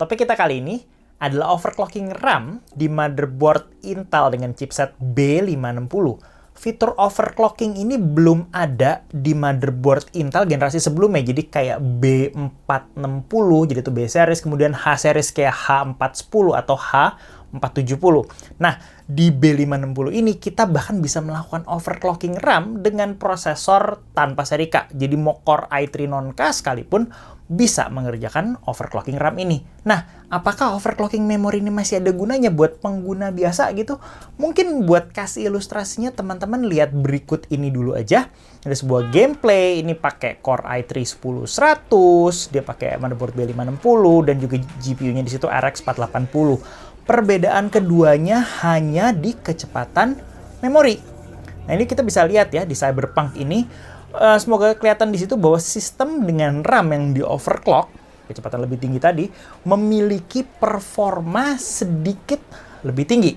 Topik kita kali ini adalah overclocking RAM di motherboard Intel dengan chipset B560. Fitur overclocking ini belum ada di motherboard Intel generasi sebelumnya, jadi kayak B460, jadi itu B series, kemudian H series kayak H410 atau H470. Nah, di B560 ini kita bahkan bisa melakukan overclocking RAM dengan prosesor tanpa seri K. Jadi mau Core i3 non-K sekalipun bisa mengerjakan overclocking RAM ini. Nah, apakah overclocking memori ini masih ada gunanya buat pengguna biasa gitu? Mungkin buat kasih ilustrasinya teman-teman lihat berikut ini dulu aja. Ada sebuah gameplay, ini pakai Core i3 10100, dia pakai motherboard B560 dan juga GPU-nya di situ RX 480. Perbedaan keduanya hanya di kecepatan memori. Nah, ini kita bisa lihat ya di Cyberpunk ini. Semoga kelihatan di situ bahwa sistem dengan RAM yang di overclock, kecepatan lebih tinggi tadi, memiliki performa sedikit lebih tinggi.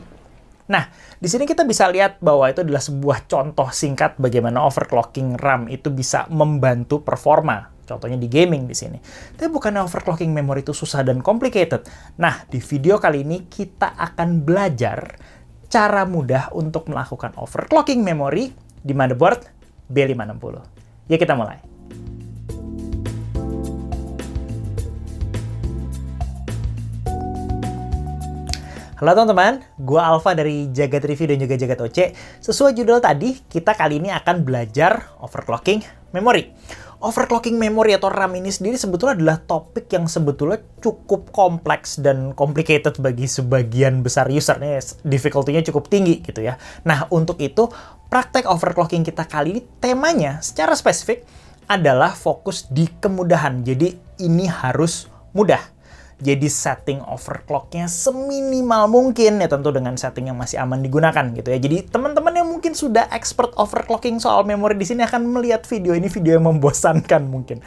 Nah, di sini kita bisa lihat bahwa itu adalah sebuah contoh singkat bagaimana overclocking RAM itu bisa membantu performa. Contohnya di gaming di sini. Tapi bukannya overclocking memori itu susah dan complicated. Nah, di video kali ini kita akan belajar cara mudah untuk melakukan overclocking memori di motherboard B560. Yuk kita mulai. Halo teman-teman, gue Alfa dari Jagat Review dan juga Jagat OC. Sesuai judul tadi, kita kali ini akan belajar overclocking memori. Overclocking memori atau RAM ini sendiri sebetulnya adalah topik yang sebetulnya cukup kompleks dan complicated bagi sebagian besar usernya. Difficulty-nya cukup tinggi gitu ya. Nah, untuk itu, praktek overclocking kita kali ini temanya secara spesifik adalah fokus di kemudahan. Jadi, ini harus mudah. Jadi setting overclocknya seminimal mungkin ya, tentu dengan setting yang masih aman digunakan gitu ya. Jadi teman-teman yang mungkin sudah expert overclocking soal memori di sini akan melihat video ini video yang membosankan mungkin.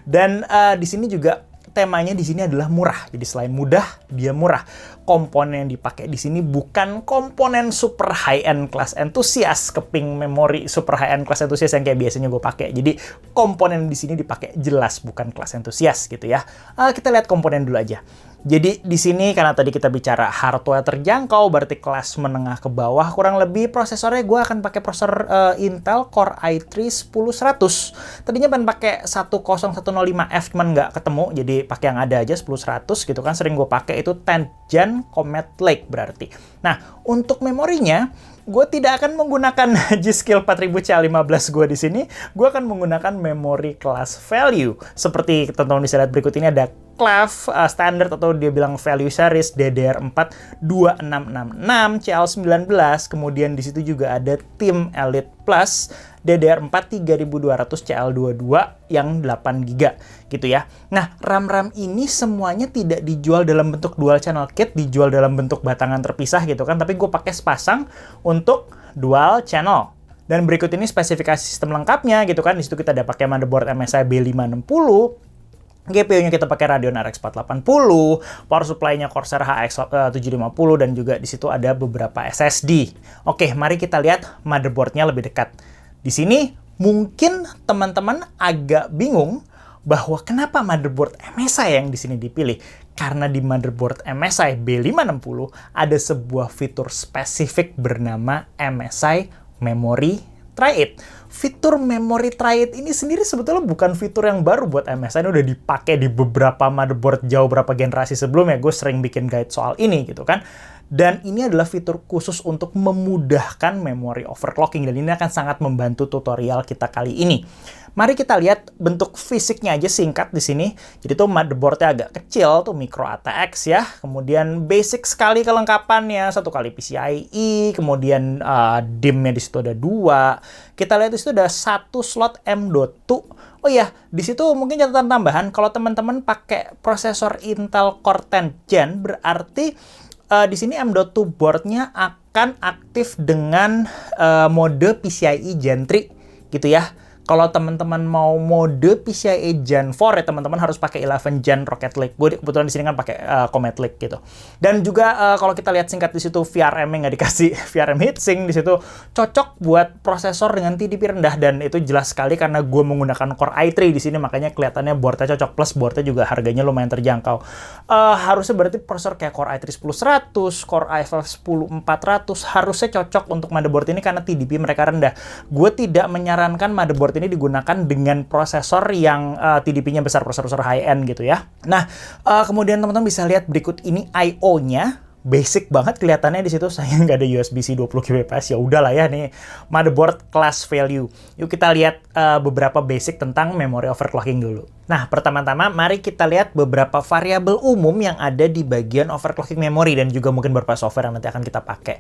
Dan di sini juga temanya di sini adalah murah. Jadi selain mudah, dia murah. Komponen yang dipakai di sini bukan komponen super high-end kelas entusias, keping memori super high-end kelas entusias yang kayak biasanya gue pakai. Jadi komponen di sini dipakai jelas bukan kelas entusias gitu ya. Kita lihat komponen dulu aja. Jadi di sini karena tadi kita bicara hardware terjangkau, berarti kelas menengah ke bawah, kurang lebih prosesornya gue akan pakai prosesor Intel Core i3 10100. Tadinya pengen pakai 10105F cuman nggak ketemu, jadi pakai yang ada aja 10100 gitu kan. Sering gue pakai itu 10th Gen Comet Lake berarti. Nah, untuk memorinya gue tidak akan menggunakan G.Skill 4000 C15 gue di sini. Gue akan menggunakan memori kelas value. Seperti teman-teman bisa lihat berikut ini ada Clef standard atau dia bilang value series DDR4 2666 CL19. Kemudian di situ juga ada Team Elite Plus DDR4 3200 CL22 yang 8GB gitu ya. Nah, RAM-RAM ini semuanya tidak dijual dalam bentuk dual channel kit, dijual dalam bentuk batangan terpisah gitu kan, tapi gue pakai sepasang untuk dual channel. Dan berikut ini spesifikasi sistem lengkapnya gitu kan. Di situ kita ada pakai motherboard MSI B560. GPU-nya kita pakai Radeon RX 480, power supply-nya Corsair HX 750 dan juga di situ ada beberapa SSD. Oke, mari kita lihat motherboard-nya lebih dekat. Di sini mungkin teman-teman agak bingung bahwa kenapa motherboard MSI yang di sini dipilih. Karena di motherboard MSI B560 ada sebuah fitur spesifik bernama MSI Memory Tri-8. Fitur Memory Tri-8 ini sendiri sebetulnya bukan fitur yang baru buat MSI. Ini udah dipakai di beberapa motherboard jauh berapa generasi sebelumnya. Gue sering bikin guide soal ini gitu kan. Dan ini adalah fitur khusus untuk memudahkan memory overclocking. Dan ini akan sangat membantu tutorial kita kali ini. Mari kita lihat bentuk fisiknya aja singkat di sini. Jadi tuh motherboardnya agak kecil, tuh micro ATX ya. Kemudian basic sekali kelengkapannya, satu kali PCIe. Kemudian DIMM-nya di situ ada 2. Kita lihat di situ ada satu slot M.2. Oh iya, di situ mungkin catatan tambahan. Kalau teman-teman pakai prosesor Intel Core 10 Gen, berarti di sini M.2 board-nya akan aktif dengan mode PCIe Gen 3 gitu ya. Kalau teman-teman mau mode PCIe Gen 4 ya teman-teman harus pakai 11 Gen Rocket League. Gue kebetulan di sini kan pakai Comet League gitu. Dan juga kalau kita lihat singkat di situ VRM-nya nggak dikasih VRM heatsink di situ, cocok buat prosesor dengan TDP rendah, dan itu jelas sekali karena gue menggunakan Core i3 di sini, makanya kelihatannya boardnya cocok, plus boardnya juga harganya lumayan terjangkau. Harusnya berarti prosesor kayak Core i3 10100, Core i5 10400 harusnya cocok untuk motherboard ini karena TDP mereka rendah. Gue tidak menyarankan motherboard ini digunakan dengan prosesor yang TDP-nya besar, prosesor high-end gitu ya. Nah, kemudian teman-teman bisa lihat berikut ini I/O-nya. Basic banget kelihatannya di situ, sayang nggak ada USB-C 20 Gbps. Ya udahlah ya, nih motherboard class value. Yuk kita lihat beberapa basic tentang memory overclocking dulu. Nah, pertama-tama mari kita lihat beberapa variabel umum yang ada di bagian overclocking memory dan juga mungkin beberapa software yang nanti akan kita pakai.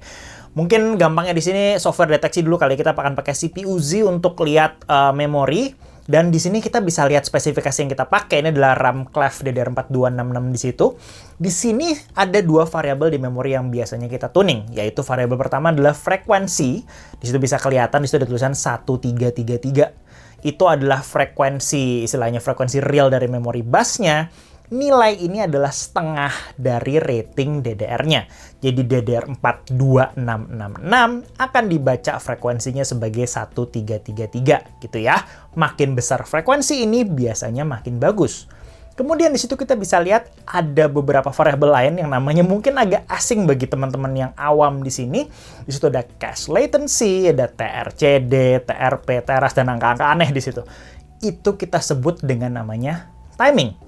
Mungkin gampangnya di sini software deteksi dulu kali, kita akan pakai CPU-Z untuk lihat memori. Dan di sini kita bisa lihat spesifikasi yang kita pakai. Ini adalah RAM Clef DDR4266 di situ. Di sini ada dua variabel di memori yang biasanya kita tuning, yaitu variabel pertama adalah frekuensi. Di situ bisa kelihatan, di situ ada tulisan 1333. Itu adalah frekuensi, istilahnya frekuensi real dari memori busnya. Nilai ini adalah setengah dari rating DDR-nya. Jadi DDR42666 akan dibaca frekuensinya sebagai 1333 gitu ya. Makin besar frekuensi ini biasanya makin bagus. Kemudian di situ kita bisa lihat ada beberapa variabel lain yang namanya mungkin agak asing bagi teman-teman yang awam di sini. Di situ ada cache latency, ada TRCD, TRP, TRAS, dan angka-angka aneh di situ. Itu kita sebut dengan namanya timing.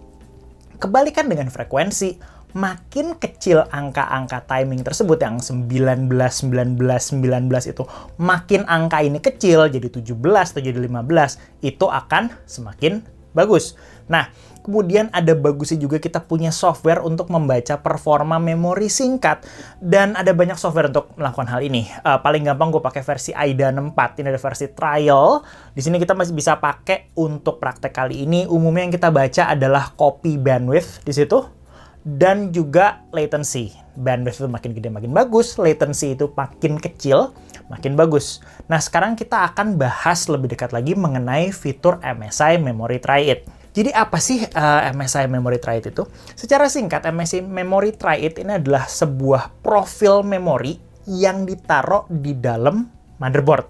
Kebalikan dengan frekuensi, makin kecil angka-angka timing tersebut yang 19, 19, 19 itu, makin angka ini kecil jadi 17 atau jadi 15, itu akan semakin bagus. Nah, kemudian ada bagusnya juga kita punya software untuk membaca performa memori singkat, dan ada banyak software untuk melakukan hal ini. Paling gampang gue pakai versi AIDA 64. Ini ada versi trial. Di sini kita masih bisa pakai untuk praktek kali ini. Umumnya yang kita baca adalah copy bandwidth di situ dan juga latency. Bandwidth itu makin gede makin bagus, latency itu makin kecil makin bagus. Nah, sekarang kita akan bahas lebih dekat lagi mengenai fitur MSI Memory Try It. Jadi apa sih MSI Memory Try It itu? Secara singkat, MSI Memory Try It ini adalah sebuah profil memori yang ditaruh di dalam motherboard.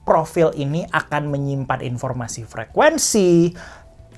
Profil ini akan menyimpan informasi frekuensi,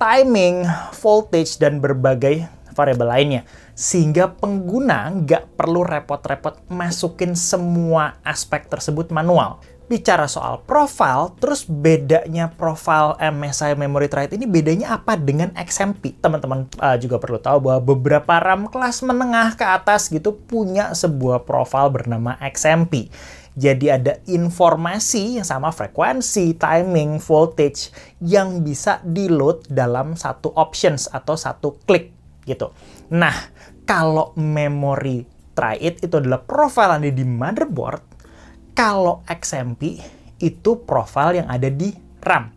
timing, voltage, dan berbagai variabel lainnya. Sehingga pengguna nggak perlu repot-repot masukin semua aspek tersebut manual. Bicara soal profile, terus bedanya profile MSI Memory Try It ini bedanya apa dengan XMP? Teman-teman juga perlu tahu bahwa beberapa RAM kelas menengah ke atas gitu punya sebuah profile bernama XMP. Jadi ada informasi yang sama frekuensi, timing, voltage yang bisa di-load dalam satu options atau satu klik gitu. Nah, kalau Memory Try It itu adalah profile yang ada di motherboard. Kalau XMP itu profile yang ada di RAM.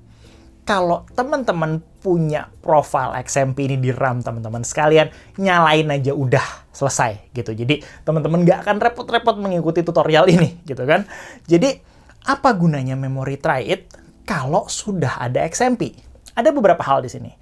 Kalau teman-teman punya profile XMP ini di RAM teman-teman sekalian, nyalain aja udah selesai gitu. Jadi teman-teman nggak akan repot-repot mengikuti tutorial ini gitu kan. Jadi apa gunanya Memory Try It kalau sudah ada XMP? Ada beberapa hal di sini.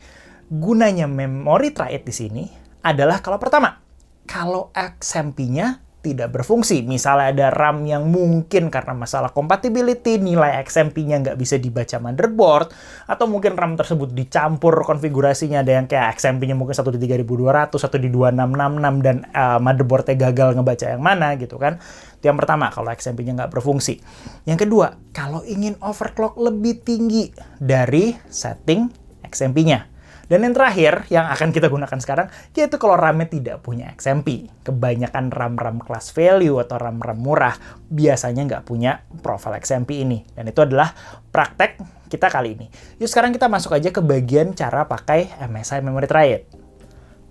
Gunanya Memory Try It di sini adalah kalau pertama, kalau XMP-nya tidak berfungsi. Misalnya ada RAM yang mungkin karena masalah compatibility, nilai XMP-nya nggak bisa dibaca motherboard, atau mungkin RAM tersebut dicampur konfigurasinya, ada yang kayak XMP-nya mungkin 1 di 3200, atau di 2666, dan motherboard-nya gagal ngebaca yang mana gitu kan. Itu yang pertama, kalau XMP-nya nggak berfungsi. Yang kedua, kalau ingin overclock lebih tinggi dari setting XMP-nya. Dan yang terakhir, yang akan kita gunakan sekarang, yaitu kalau RAM-nya tidak punya XMP. Kebanyakan RAM-RAM class value atau RAM-RAM murah biasanya nggak punya profile XMP ini. Dan itu adalah praktek kita kali ini. Yuk sekarang kita masuk aja ke bagian cara pakai MSI Memory Try It.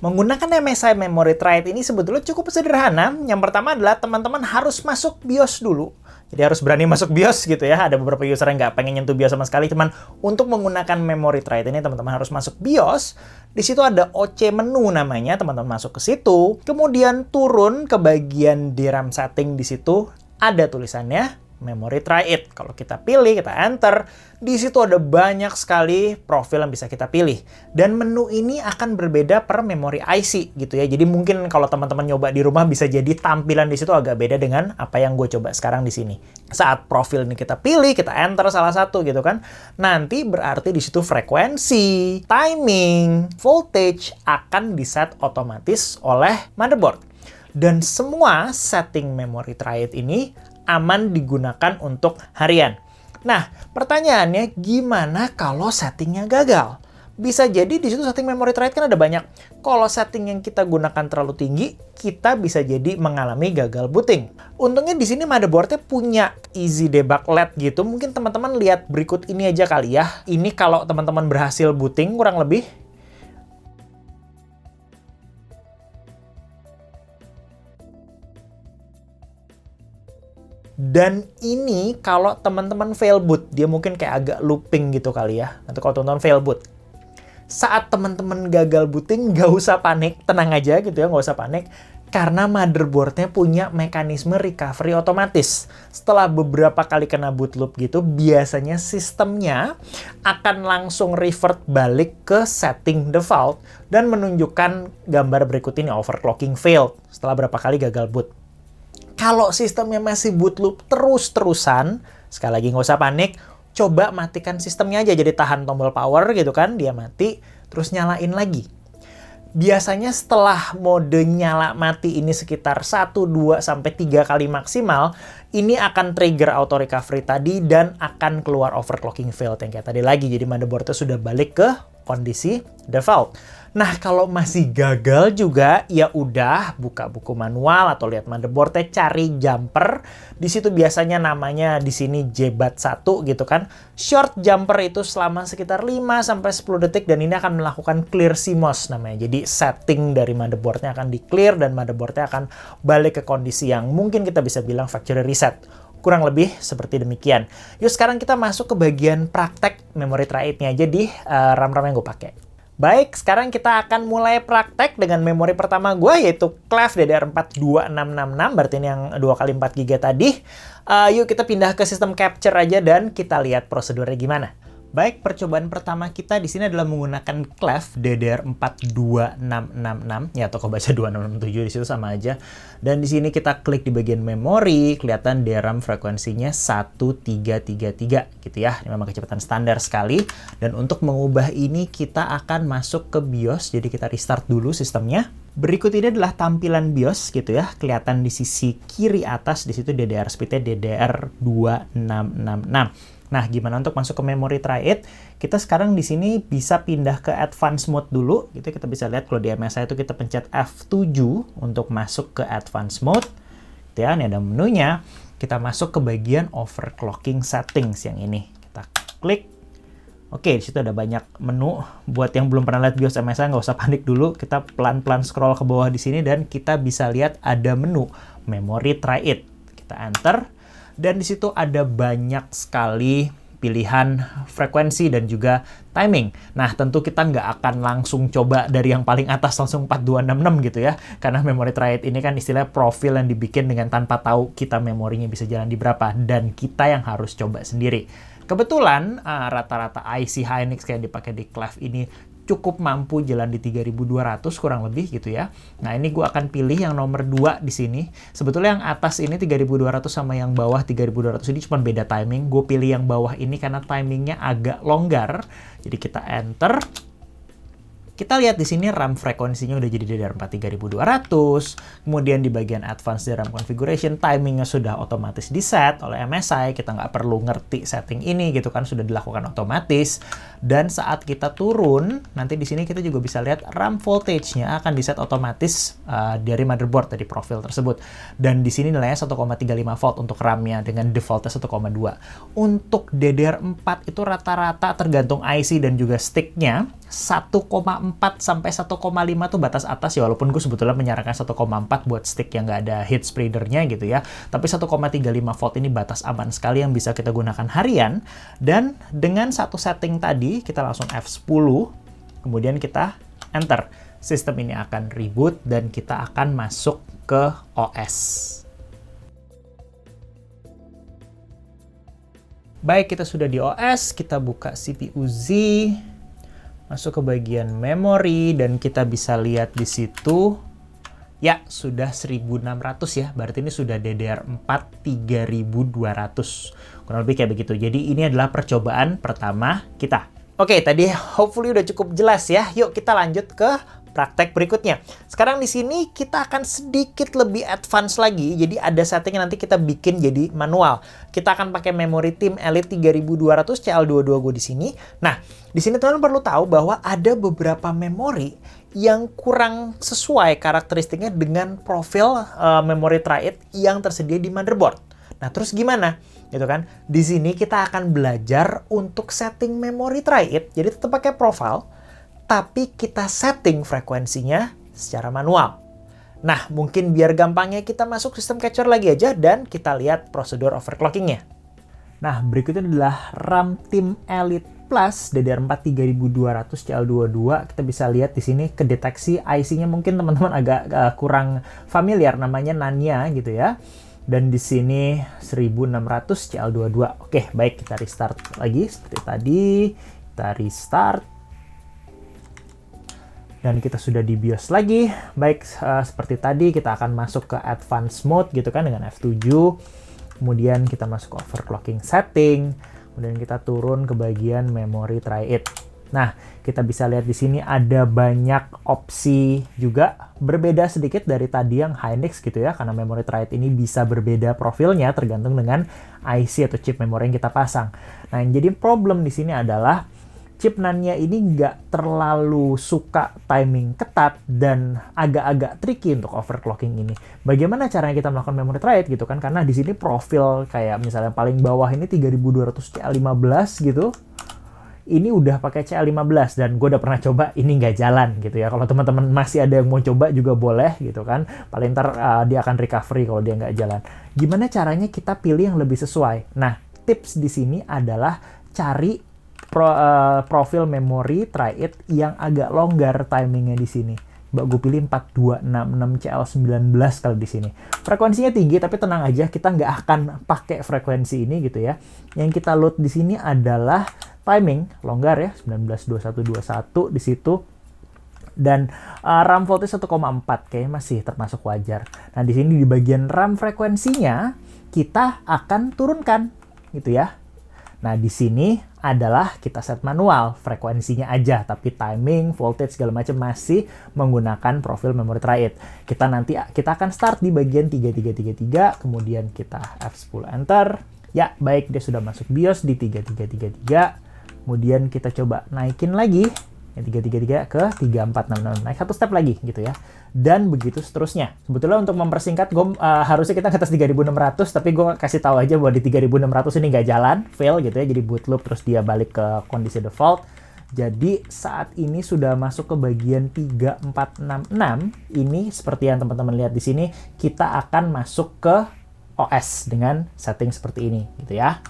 Menggunakan MSI Memory Try It ini sebetulnya cukup sederhana. Yang pertama adalah teman-teman harus masuk BIOS dulu. Jadi harus berani masuk BIOS gitu ya. Ada beberapa user yang nggak pengen nyentuh BIOS sama sekali. Cuman untuk menggunakan Memory Try It ini teman-teman harus masuk BIOS. Di situ ada OC menu namanya. Teman-teman masuk ke situ. Kemudian turun ke bagian DRAM setting di situ. Ada tulisannya Memory Try It. Kalau kita pilih, kita enter, di situ ada banyak sekali profil yang bisa kita pilih. Dan menu ini akan berbeda per memory IC gitu ya. Jadi mungkin kalau teman-teman nyoba di rumah bisa jadi tampilan di situ agak beda dengan apa yang gue coba sekarang di sini. Saat profil ini kita pilih, kita enter salah satu gitu kan. Nanti berarti di situ frekuensi, timing, voltage akan di-set otomatis oleh motherboard. Dan semua setting Memory Try It ini aman digunakan untuk harian. Nah, pertanyaannya gimana kalau settingnya gagal? Bisa jadi di situ setting Memory Try It kan ada banyak. Kalau setting yang kita gunakan terlalu tinggi, kita bisa jadi mengalami gagal booting. Untungnya di sini motherboardnya punya easy debug LED gitu. Mungkin teman-teman lihat berikut ini aja kali ya. Ini kalau teman-teman berhasil booting kurang lebih. Dan ini kalau teman-teman fail boot, dia mungkin kayak agak looping gitu kali ya. Nanti kalau teman-teman fail boot. Saat teman-teman gagal booting, nggak usah panik, tenang aja gitu ya, nggak usah panik. Karena motherboardnya punya mekanisme recovery otomatis. Setelah beberapa kali kena boot loop gitu, biasanya sistemnya akan langsung revert balik ke setting default dan menunjukkan gambar berikut ini, overclocking failed, setelah berapa kali gagal boot. Kalau sistemnya masih boot loop terus-terusan, sekali lagi nggak usah panik, coba matikan sistemnya aja. Jadi tahan tombol power gitu kan, dia mati, terus nyalain lagi. Biasanya setelah mode nyala mati ini sekitar 1, 2, sampai 3 kali maksimal, ini akan trigger auto recovery tadi dan akan keluar overclocking failed yang kayak tadi lagi. Jadi motherboardnya sudah balik ke kondisi default. Nah, kalau masih gagal juga, ya udah buka buku manual atau lihat motherboardnya, cari jumper. Di situ biasanya namanya di sini JBAT1 gitu kan. Short jumper itu selama sekitar 5-10 detik dan ini akan melakukan clear CMOS namanya. Jadi setting dari motherboardnya akan di-clear dan motherboardnya akan balik ke kondisi yang mungkin kita bisa bilang factory reset. Kurang lebih seperti demikian. Yuk sekarang kita masuk ke bagian praktek Memory Try It-nya aja di RAM-RAM yang gue pakai. Baik, sekarang kita akan mulai praktek dengan memori pertama gue, yaitu Clef DDR4 2666, berarti ini yang 2x4 GB tadi. Yuk kita pindah ke sistem capture aja dan kita lihat prosedurnya gimana. Baik, percobaan pertama kita di sini adalah menggunakan Clef DDR4 2666, ya atau kau baca 2667 di situ sama aja. Dan di sini kita klik di bagian memori, kelihatan DRAM frekuensinya 1333 gitu ya. Ini memang kecepatan standar sekali. Dan untuk mengubah ini kita akan masuk ke BIOS, jadi kita restart dulu sistemnya. Berikut ini adalah tampilan BIOS gitu ya. Kelihatan di sisi kiri atas di situ DDR speed-nya DDR2666. Nah, gimana untuk masuk ke Memory Try It? Kita sekarang di sini bisa pindah ke Advanced Mode dulu. Gitu kita bisa lihat kalau di MSI itu kita pencet F7 untuk masuk ke Advanced Mode. Gitu ya, ini ada menunya. Kita masuk ke bagian Overclocking Settings yang ini. Kita klik. Oke, di situ ada banyak menu. Buat yang belum pernah lihat BIOS MSI, nggak usah panik dulu. Kita pelan-pelan scroll ke bawah di sini dan kita bisa lihat ada menu Memory Try It. Kita enter. Dan di situ ada banyak sekali pilihan frekuensi dan juga timing. Nah, tentu kita nggak akan langsung coba dari yang paling atas langsung 4266 gitu ya. Karena Memory Try It ini kan istilah profil yang dibikin dengan tanpa tahu kita memorinya bisa jalan di berapa. Dan kita yang harus coba sendiri. Kebetulan rata-rata IC Hynix kayak dipakai di Clef ini cukup mampu jalan di 3200 kurang lebih gitu ya. Nah, ini gue akan pilih yang nomor 2 di sini. Sebetulnya yang atas ini 3200 sama yang bawah 3200 ini cuma beda timing. Gue pilih yang bawah ini karena timingnya agak longgar. Jadi kita enter. Kita lihat di sini RAM frekuensinya udah jadi DDR4 3200. Kemudian di bagian Advanced DRAM Configuration, timingnya sudah otomatis di-set oleh MSI. Kita nggak perlu ngerti setting ini gitu kan, sudah dilakukan otomatis. Dan saat kita turun, nanti di sini kita juga bisa lihat RAM voltage-nya akan di-set otomatis dari motherboard, dari profil tersebut. Dan di sini nilainya 1,35 volt untuk RAM-nya dengan defaultnya 1,2. Untuk DDR4 itu rata-rata tergantung IC dan juga stick-nya 1,4 sampai 1,5 tuh batas atas ya, walaupun gue sebetulnya menyarankan 1,4 buat stick yang nggak ada heat spreader-nya gitu ya. Tapi 1,35 volt ini batas aman sekali yang bisa kita gunakan harian. Dan dengan satu setting tadi, kita langsung F10, kemudian kita enter. Sistem ini akan reboot dan kita akan masuk ke OS. Baik, kita sudah di OS, kita buka CPU Z, masuk ke bagian memori, dan kita bisa lihat di situ, ya sudah 1600 ya, berarti ini sudah DDR4 3200, kurang lebih kayak begitu. Jadi ini adalah percobaan pertama kita. Oke, tadi hopefully udah cukup jelas ya, yuk kita lanjut ke praktek berikutnya. Sekarang di sini kita akan sedikit lebih advance lagi. Jadi ada setting yang nanti kita bikin jadi manual. Kita akan pakai memori Team Elite 3200 CL22 gue di sini. Nah, di sini teman-teman perlu tahu bahwa ada beberapa memori yang kurang sesuai karakteristiknya dengan profil memori Tri-Edge yang tersedia di motherboard. Nah, terus gimana? Gitu kan? Di sini kita akan belajar untuk setting memori Tri-Edge. Jadi tetap pakai profile, tapi kita setting frekuensinya secara manual. Nah, mungkin biar gampangnya kita masuk sistem capture lagi aja dan kita lihat prosedur overclockingnya. Nah, berikutnya adalah RAM Team Elite Plus DDR4 3200 CL22. Kita bisa lihat di sini kedeteksi IC-nya mungkin teman-teman agak kurang familiar, namanya Nanya gitu ya. Dan di sini 1600 CL22. Oke, baik, kita restart lagi seperti tadi. Kita restart. Dan kita sudah di BIOS lagi. Baik, seperti tadi kita akan masuk ke advanced mode gitu kan dengan F7. Kemudian kita masuk ke overclocking setting. Kemudian kita turun ke bagian memory Tri-Edge. Nah, kita bisa lihat di sini ada banyak opsi juga, berbeda sedikit dari tadi yang Hynix gitu ya, karena memory Tri-Edge ini bisa berbeda profilnya tergantung dengan IC atau chip memori yang kita pasang. Nah, yang jadi problem di sini adalah chip NAND-nya ini nggak terlalu suka timing ketat dan agak-agak tricky untuk overclocking ini. Bagaimana caranya kita melakukan memory Tri-Edge gitu kan? Karena di sini profil kayak misalnya paling bawah ini 3200 CL15 gitu. Ini udah pakai CL15 dan gue udah pernah coba, ini nggak jalan gitu ya. Kalau teman-teman masih ada yang mau coba juga boleh gitu kan. Paling ntar dia akan recovery kalau dia nggak jalan. Gimana caranya kita pilih yang lebih sesuai? Nah, tips di sini adalah cari profil memori Tri-Edge yang agak longgar timingnya di sini. Mbak gue pilih 4266 CL19 kali di sini. Frekuensinya tinggi tapi tenang aja, kita nggak akan pakai frekuensi ini gitu ya. Yang kita load di sini adalah timing longgar ya, 192121 di situ. Dan RAM voltage 1,4 kayaknya masih termasuk wajar. Nah, di sini di bagian RAM frekuensinya kita akan turunkan gitu ya. Nah, di sini adalah kita set manual, frekuensinya aja, tapi timing, voltage, segala macam masih menggunakan profil memori Tri-Edge. Kita akan start di bagian 3333, kemudian kita F10 enter. Ya, baik, dia sudah masuk BIOS di 3333. Kemudian kita coba naikin lagi yang 333 ke 3466, naik satu step lagi gitu ya. Dan begitu seterusnya. Sebetulnya untuk mempersingkat, harusnya kita ke atas 3600, tapi gue kasih tahu aja bahwa di 3600 ini nggak jalan, fail gitu ya, jadi boot loop terus dia balik ke kondisi default. Jadi saat ini sudah masuk ke bagian 3466, ini seperti yang teman-teman lihat di sini, kita akan masuk ke OS dengan setting seperti ini gitu ya.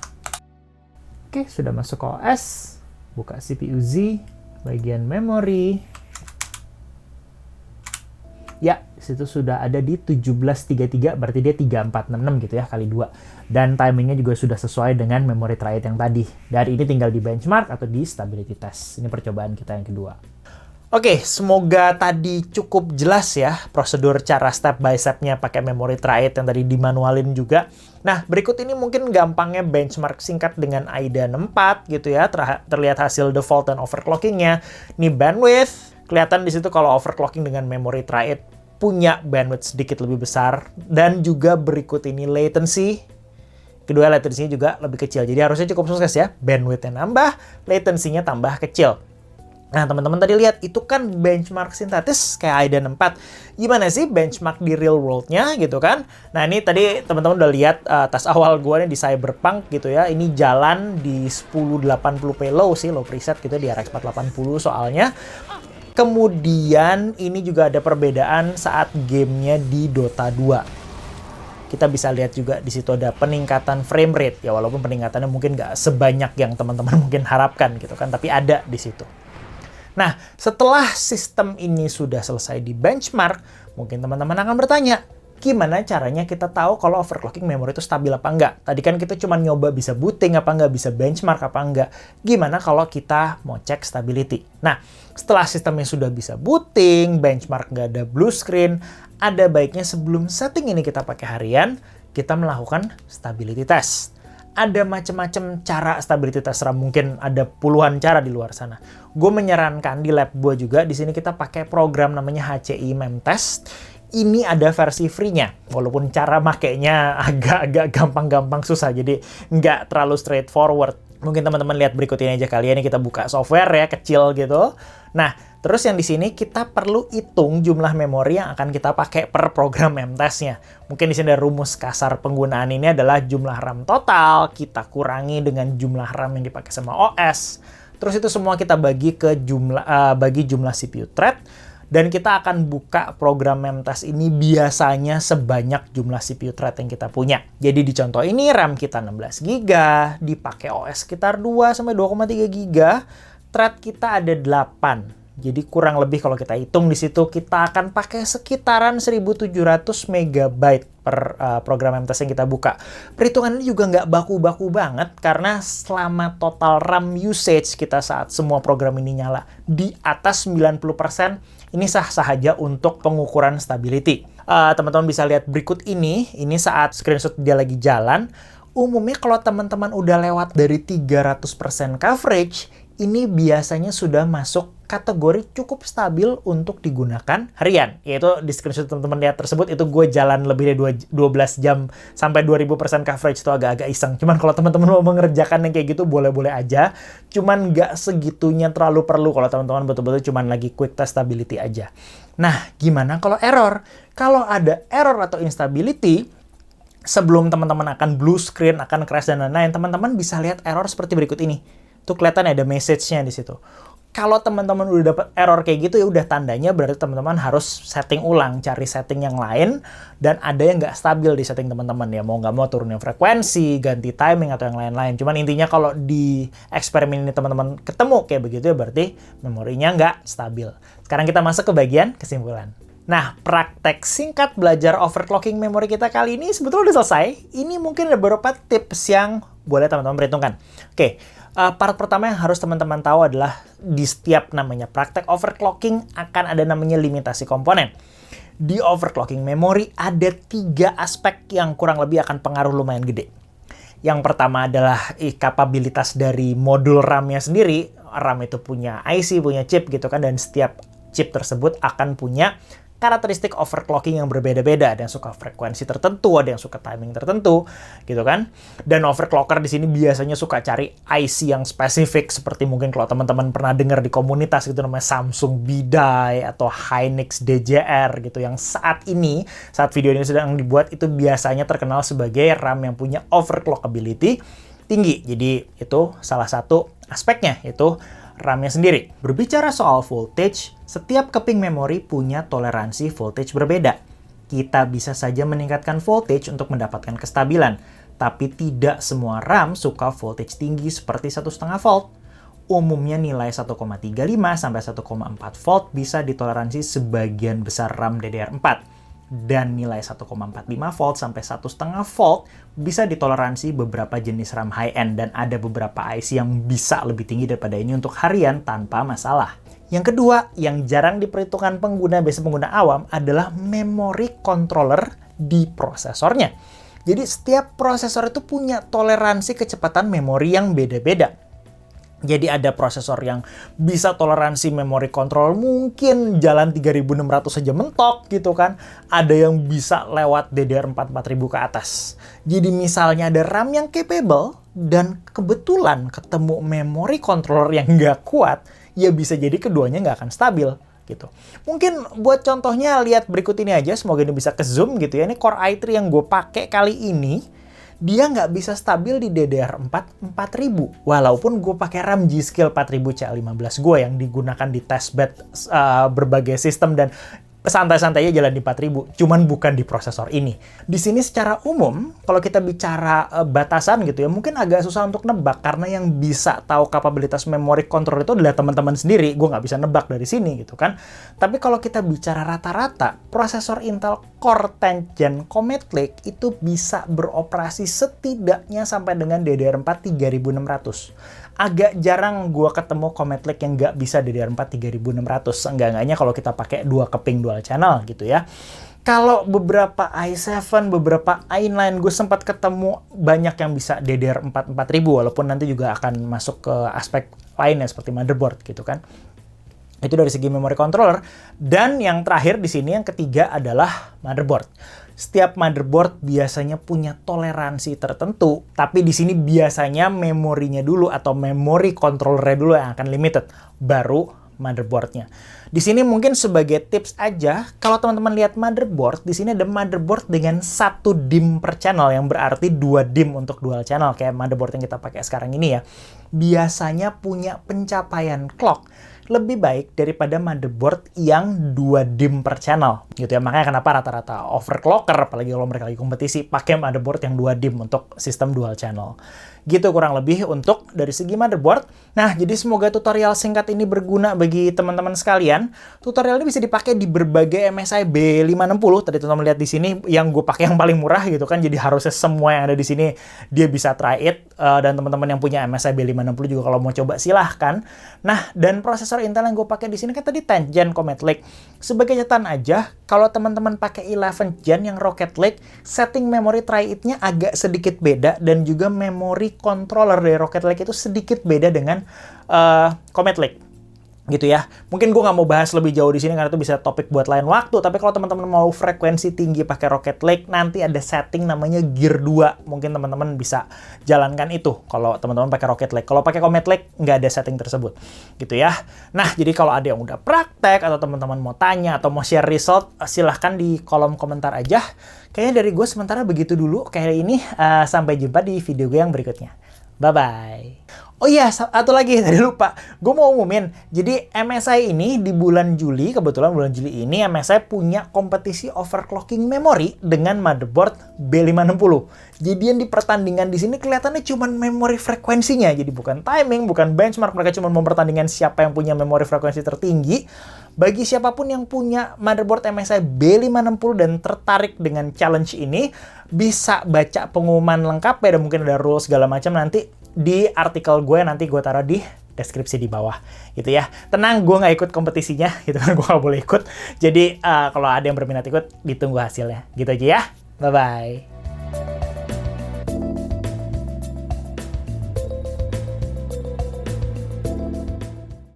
Oke, sudah masuk ke OS, buka CPU Z, bagian memori. Ya, situ sudah ada di 1733, berarti dia 3466 gitu ya, kali 2. Dan timingnya juga sudah sesuai dengan memori Tri-Edge yang tadi. Dari ini tinggal di benchmark atau di stability test. Ini percobaan kita yang kedua. Oke, semoga tadi cukup jelas ya prosedur cara step by step-nya pakai memori Tri-Edge yang tadi dimanualin juga. Nah, berikut ini mungkin gampangnya benchmark singkat dengan AIDA 64 gitu ya. Terlihat hasil default dan overclockingnya. Ini bandwidth. Kelihatan di situ kalau overclocking dengan memori Tri-Edge punya bandwidth sedikit lebih besar. Dan juga berikut ini latency. Kedua, latency-nya juga lebih kecil. Jadi harusnya cukup sukses ya. Bandwidth-nya nambah, latency-nya tambah kecil. Nah, teman-teman tadi lihat, itu kan benchmark sintetis kayak AIDA 64. Gimana sih benchmark di real world-nya gitu kan? Nah, ini tadi teman-teman udah lihat tes awal gue nih di Cyberpunk gitu ya. Ini jalan di 1080p low sih, low preset gitu di RX 480 soalnya. Kemudian ini juga ada perbedaan saat gamenya di Dota 2. Kita bisa lihat juga di situ ada peningkatan frame rate. Ya walaupun peningkatannya mungkin nggak sebanyak yang teman-teman mungkin harapkan gitu kan. Tapi ada di situ. Nah, setelah sistem ini sudah selesai di benchmark, mungkin teman-teman akan bertanya, Gimana caranya kita tahu kalau overclocking memori itu stabil apa enggak? Tadi kan kita cuma nyoba bisa booting apa enggak, bisa benchmark apa enggak. Gimana kalau kita mau cek stability? Nah, setelah sistemnya sudah bisa booting, benchmark nggak ada blue screen, ada baiknya sebelum setting ini kita pakai harian, kita melakukan stability test. Ada macam-macam cara stability test RAM, mungkin ada puluhan cara di luar sana. Gue menyarankan di lab gue juga, di sini kita pakai program namanya HCI Memtest. Ini ada versi free-nya, walaupun cara makainya agak-agak gampang-gampang susah, jadi nggak terlalu straightforward. Mungkin teman-teman lihat berikut ini aja kali ya, ini kita buka software ya, kecil gitu. Nah, terus yang di sini kita perlu hitung jumlah memori yang akan kita pakai per program Memtest-nya. Mungkin di sini ada rumus kasar penggunaan ini adalah jumlah RAM total, kita kurangi dengan jumlah RAM yang dipakai sama OS. Terus itu semua kita bagi ke jumlah CPU thread. Dan kita akan buka program Memtest ini biasanya sebanyak jumlah CPU thread yang kita punya. Jadi di contoh ini RAM kita 16 GB, dipakai OS sekitar 2-2,3 GB, thread kita ada 8. Jadi kurang lebih kalau kita hitung di situ kita akan pakai sekitaran 1700 MB per program Memtest yang kita buka. Perhitungan ini juga nggak baku-baku banget karena selama total RAM usage kita saat semua program ini nyala di atas 90%, ini sah-sah aja untuk pengukuran stability. Teman-teman bisa lihat berikut ini saat screenshot dia lagi jalan. Umumnya kalau teman-teman udah lewat dari 300% coverage, ini biasanya sudah masuk kategori cukup stabil untuk digunakan harian. Yaitu di screenshot teman-teman lihat tersebut, itu gue jalan lebih dari 12 jam sampai 2000% coverage, itu agak-agak iseng. Cuman kalau teman-teman mau mengerjakan yang kayak gitu, boleh-boleh aja. Cuman nggak segitunya terlalu perlu kalau teman-teman betul-betul cuman lagi quick test stability aja. Nah, gimana kalau error? Kalau ada error atau instability, sebelum teman-teman akan blue screen, akan crash dan lain-lain, teman-teman bisa lihat error seperti berikut ini. Tuh kelihatan ada message-nya di situ. Kalau teman-teman udah dapat error kayak gitu, ya udah tandanya berarti teman-teman harus setting ulang, cari setting yang lain, dan ada yang nggak stabil di setting teman-teman ya. Mau nggak mau turunin frekuensi, ganti timing, atau yang lain-lain. Cuman intinya kalau di eksperimen ini teman-teman ketemu kayak begitu ya berarti memorinya nggak stabil. Sekarang kita masuk ke bagian kesimpulan. Nah, praktek singkat belajar overclocking memori kita kali ini sebetulnya udah selesai. Ini mungkin ada beberapa tips yang boleh teman-teman perhitungkan. Oke. Part pertama yang harus teman-teman tahu adalah di setiap namanya praktek overclocking akan ada namanya limitasi komponen. Di overclocking memori ada 3 aspek yang kurang lebih akan pengaruh lumayan gede. Yang pertama adalah kapabilitas dari modul RAM-nya sendiri. RAM itu punya IC, punya chip gitu kan, dan setiap chip tersebut akan punya karakteristik overclocking yang berbeda-beda. Ada yang suka frekuensi tertentu, ada yang suka timing tertentu, gitu kan. Dan overclocker di sini biasanya suka cari IC yang spesifik, seperti mungkin kalau teman-teman pernah dengar di komunitas gitu namanya Samsung BDI atau Hynix DJR gitu, yang saat video ini sedang dibuat itu biasanya terkenal sebagai RAM yang punya overclockability tinggi. Jadi itu salah satu aspeknya, itu RAM-nya sendiri. Berbicara soal voltage, setiap keping memori punya toleransi voltage berbeda. Kita bisa saja meningkatkan voltage untuk mendapatkan kestabilan, tapi tidak semua RAM suka voltage tinggi seperti 1,5 volt. Umumnya nilai 1,35 sampai 1,4 volt bisa ditoleransi sebagian besar RAM DDR4. Dan nilai 1,45 volt sampai 1,5 volt bisa ditoleransi beberapa jenis RAM high-end, dan ada beberapa IC yang bisa lebih tinggi daripada ini untuk harian tanpa masalah. Yang kedua, yang jarang diperhitungkan biasa pengguna awam adalah memory controller di prosesornya. Jadi setiap prosesor itu punya toleransi kecepatan memori yang beda-beda. Jadi ada prosesor yang bisa toleransi memory control mungkin jalan 3600 saja mentok gitu kan. Ada yang bisa lewat DDR4 4000 ke atas. Jadi misalnya ada RAM yang capable dan kebetulan ketemu memory controller yang nggak kuat, ya bisa jadi keduanya nggak akan stabil gitu. Mungkin buat contohnya lihat berikut ini aja, semoga ini bisa ke zoom gitu ya. Ini Core i3 yang gue pakai kali ini. Dia nggak bisa stabil di DDR4 4000. Walaupun gue pakai RAM G-Skill 4000 C15 gue yang digunakan di testbed berbagai sistem, dan santai-santai aja jalan di 4000, cuman bukan di prosesor ini. Di sini secara umum, kalau kita bicara batasan gitu ya, mungkin agak susah untuk nebak, karena yang bisa tahu kapabilitas memori kontrol itu adalah teman-teman sendiri. Gue nggak bisa nebak dari sini gitu kan. Tapi kalau kita bicara rata-rata, prosesor Intel Core 10 Gen Comet Lake itu bisa beroperasi setidaknya sampai dengan DDR4 3600. Agak jarang gua ketemu Comet Lake yang nggak bisa DDR4 3600. Seenggak-enggaknya kalau kita pakai 2 keping dual channel gitu ya. Kalau beberapa i7, beberapa i9, gue sempat ketemu banyak yang bisa DDR4 4000, walaupun nanti juga akan masuk ke aspek lainnya seperti motherboard gitu kan. Itu dari segi memory controller. Dan yang terakhir di sini, yang ketiga adalah motherboard. Setiap motherboard biasanya punya toleransi tertentu, tapi di sini biasanya memorinya dulu atau memory controllernya dulu yang akan limited, baru motherboardnya. Di sini mungkin sebagai tips aja, kalau teman-teman lihat motherboard, di sini ada motherboard dengan 1 DIMM per channel, yang berarti 2 DIMM untuk dual channel, kayak motherboard yang kita pakai sekarang ini ya. Biasanya punya pencapaian clock lebih baik daripada motherboard yang 2 DIMM per channel gitu ya. Makanya kenapa rata-rata overclocker, apalagi kalau mereka lagi kompetisi, pakai motherboard yang 2 DIMM untuk sistem dual channel. Gitu kurang lebih untuk dari segi motherboard. Nah, jadi semoga tutorial singkat ini berguna bagi teman-teman sekalian. Tutorial ini bisa dipakai di berbagai MSI B560. Tadi teman-teman lihat di sini yang gue pakai yang paling murah gitu kan. Jadi harusnya semua yang ada di sini dia bisa try it. Dan teman-teman yang punya MSI B560 juga kalau mau coba silahkan. Nah, dan prosesor Intel yang gue pakai di sini kan tadi 10 Gen Comet Lake. Sebagai catatan aja, kalau teman-teman pakai 11 Gen yang Rocket Lake, setting memory try it-nya agak sedikit beda, dan juga memory controller dari Rocket Lake itu sedikit beda dengan Comet Lake. Gitu ya. Mungkin gue nggak mau bahas lebih jauh di sini karena itu bisa topik buat lain waktu. Tapi kalau teman-teman mau frekuensi tinggi pakai Rocket Lake, nanti ada setting namanya Gear 2. Mungkin teman-teman bisa jalankan itu kalau teman-teman pakai Rocket Lake. Kalau pakai Comet Lake, nggak ada setting tersebut. Gitu ya. Nah, jadi kalau ada yang udah praktek atau teman-teman mau tanya atau mau share result, silahkan di kolom komentar aja. Kayaknya dari gue sementara begitu dulu kayak ini. Sampai jumpa di video gue yang berikutnya. Bye-bye. Oh iya, satu lagi, tadi lupa. Gue mau umumin, jadi MSI ini di bulan Juli, kebetulan bulan Juli ini MSI punya kompetisi overclocking memori dengan motherboard B560. Jadi yang di pertandingan di sini kelihatannya cuma memori frekuensinya, jadi bukan timing, bukan benchmark, mereka cuma mempertandingkan siapa yang punya memori frekuensi tertinggi. Bagi siapapun yang punya motherboard MSI B560 dan tertarik dengan challenge ini, bisa baca pengumuman lengkapnya dan mungkin ada rules segala macam nanti di artikel gue, nanti gue taruh di deskripsi di bawah gitu ya. Tenang, gue nggak ikut kompetisinya gitu kan, gue nggak boleh ikut. Jadi kalau ada yang berminat ikut, ditunggu hasilnya gitu aja ya. Bye bye.